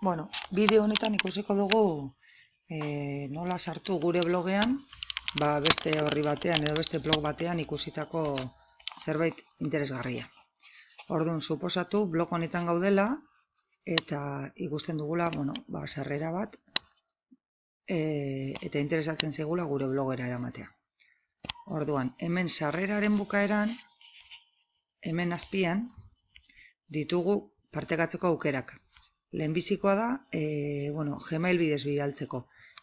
Bueno, bideo honetan ikusiko dugu nola sartu gure blogean, beste horri batean edo beste blog batean ikusitako zerbait interesgarria. Orduan, suposatu blog honetan gaudela eta ikusten dugula, sarrera bat eta interesatzen zaigula gure blogera eramatea. Orduan, hemen sarreraren bukaeran, hemen azpian ditugu partekatzeko aukerak. Lehenbizikoa da, Gmail bidez bidaltzeko,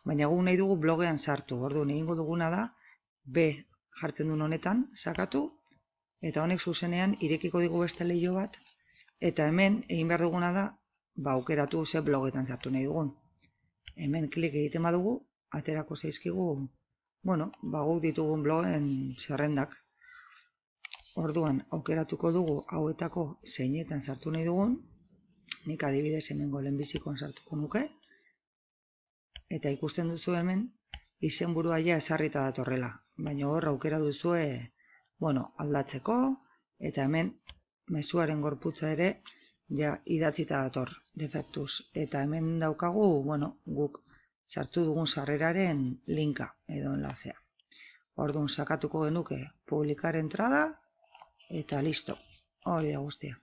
baina guk nahi dugu blogean sartu. Orduan, egingo duguna da, B jartzen duen honetan, sakatu, eta honek zuzenean irekiko digu beste leiho bat, eta hemen egin behar duguna da, aukeratu ze blogetan sartu nahi dugun. Hemen klik egiten badugu, aterako zaizkigu, guk ditugun blogen zerrendak. Orduan, aukeratuko dugu hauetako zeinetan sartu nahi dugun, nik adibidez hemengo lehenbizikoan sartuko nuke, eta ikusten duzu hemen izenburua ja ezarrita datorrela, baina hor aukera duzue aldatzeko, eta hemen mezuaren gorputza ere ja idatzita dator defektuz, eta hemen daukagu guk sartu dugun sarreraren linka edo enlazea. Orduan sakatuko genuke publikar entrada eta listo, hori da guztia.